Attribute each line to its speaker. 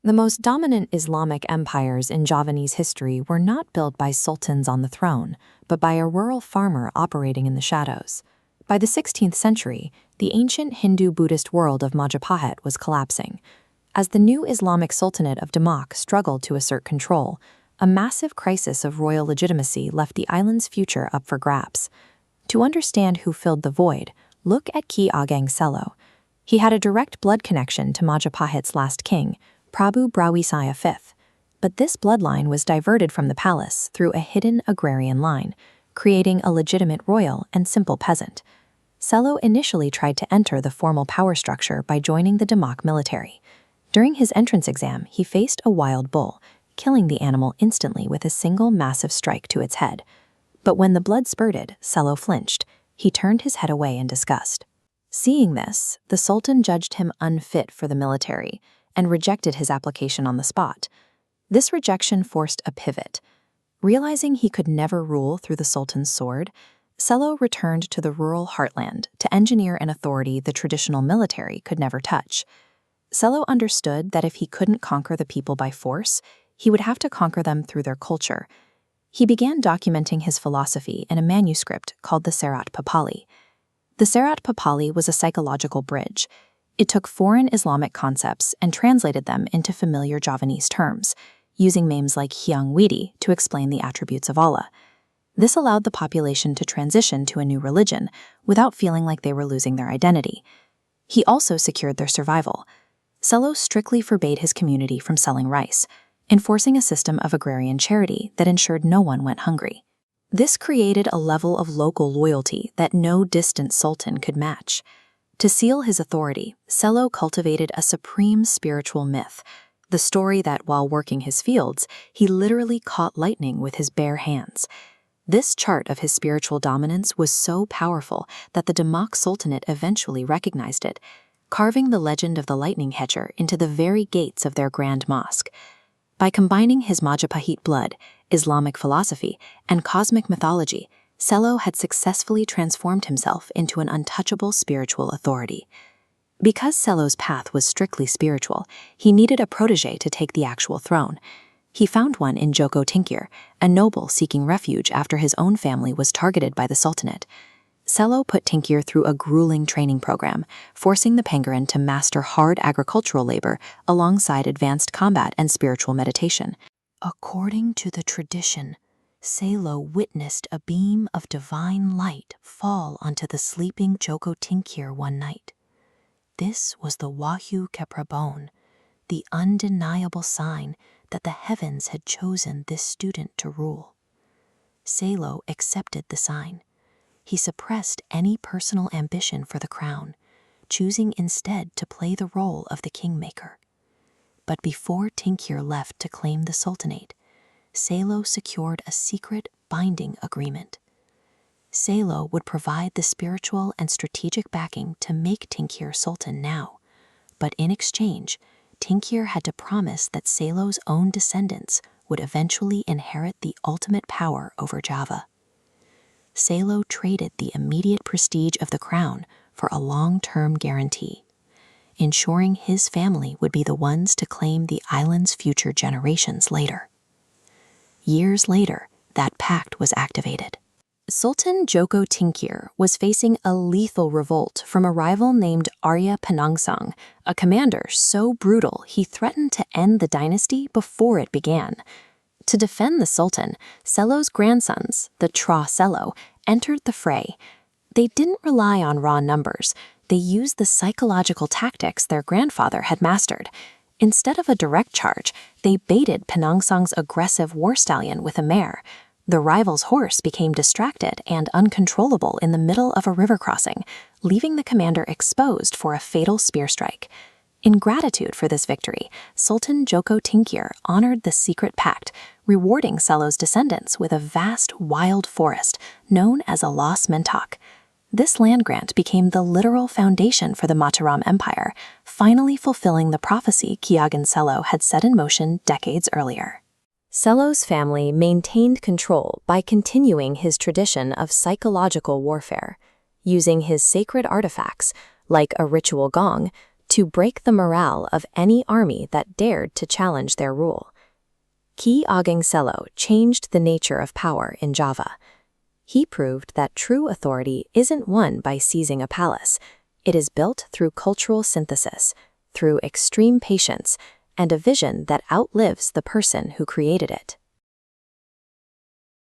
Speaker 1: The most dominant Islamic empires in Javanese history were not built by sultans on the throne, but by a rural farmer operating in the shadows. By the 16th century, the ancient Hindu-Buddhist world of Majapahit was collapsing. As the new Islamic Sultanate of Demak struggled to assert control, a massive crisis of royal legitimacy left the island's future up for grabs. To understand who filled the void, look at Ki Ageng Selo. He had a direct blood connection to Majapahit's last king, Prabu Brawijaya V. But this bloodline was diverted from the palace through a hidden agrarian line, creating a legitimate royal and simple peasant. Selo initially tried to enter the formal power structure by joining the Demak military. During his entrance exam, he faced a wild bull, killing the animal instantly with a single massive strike to its head. But when the blood spurted, Selo flinched. He turned his head away in disgust. Seeing this, the Sultan judged him unfit for the military and rejected his application on the spot. This rejection forced a pivot. Realizing he could never rule through the Sultan's sword, Selo returned to the rural heartland to engineer an authority the traditional military could never touch. Selo understood that if he couldn't conquer the people by force, he would have to conquer them through their culture. He began documenting his philosophy in a manuscript called the Serat Papali. The Serat Papali was a psychological bridge. It took foreign Islamic concepts and translated them into familiar Javanese terms, using names like Hyang Widi to explain the attributes of Allah. This allowed the population to transition to a new religion without feeling like they were losing their identity. He also secured their survival. Selo strictly forbade his community from selling rice, enforcing a system of agrarian charity that ensured no one went hungry. This created a level of local loyalty that no distant sultan could match. To seal his authority, Selo cultivated a supreme spiritual myth, the story that while working his fields, he literally caught lightning with his bare hands. This chart of his spiritual dominance was so powerful that the Demak Sultanate eventually recognized it, carving the legend of the lightning catcher into the very gates of their grand mosque. By combining his Majapahit blood, Islamic philosophy, and cosmic mythology, Selo had successfully transformed himself into an untouchable spiritual authority. Because Selo's path was strictly spiritual, he needed a protege to take the actual throne. He found one in Joko Tingkir, a noble seeking refuge after his own family was targeted by the Sultanate. Selo put Tingkir through a grueling training program, forcing the Penguin to master hard agricultural labor alongside advanced combat and spiritual meditation. According to the tradition, Selo witnessed a beam of divine light fall onto the sleeping Joko Tingkir one night. This was the Wahyu Keprabon, the undeniable sign that the heavens had chosen this student to rule. Selo accepted the sign. He suppressed any personal ambition for the crown, choosing instead to play the role of the kingmaker. But before Tingkir left to claim the sultanate, Selo secured a secret binding agreement. Selo would provide the spiritual and strategic backing to make Tingkir sultan now, but in exchange, Tingkir had to promise that Selo's own descendants would eventually inherit the ultimate power over Java. Selo traded the immediate prestige of the crown for a long-term guarantee, ensuring his family would be the ones to claim the island's future generations later. Years later, that pact was activated. Sultan Joko Tingkir was facing a lethal revolt from a rival named Arya Penangsang, a commander so brutal he threatened to end the dynasty before it began. To defend the Sultan, Selo's grandsons, the Tra Selo, entered the fray. They didn't rely on raw numbers. They used the psychological tactics their grandfather had mastered. Instead of a direct charge, they baited Penangsang's aggressive war stallion with a mare. The rival's horse became distracted and uncontrollable in the middle of a river crossing, leaving the commander exposed for a fatal spear strike. In gratitude for this victory, Sultan Joko Tingkir honored the secret pact, rewarding Selo's descendants with a vast wild forest known as a Los Mentak. This land grant became the literal foundation for the Mataram Empire, finally fulfilling the prophecy Ki Ageng Selo had set in motion decades earlier. Selo's family maintained control by continuing his tradition of psychological warfare, using his sacred artifacts, like a ritual gong, to break the morale of any army that dared to challenge their rule. Ki Ageng Selo changed the nature of power in Java. He proved that true authority isn't won by seizing a palace. It is built through cultural synthesis, through extreme patience, and a vision that outlives the person who created it.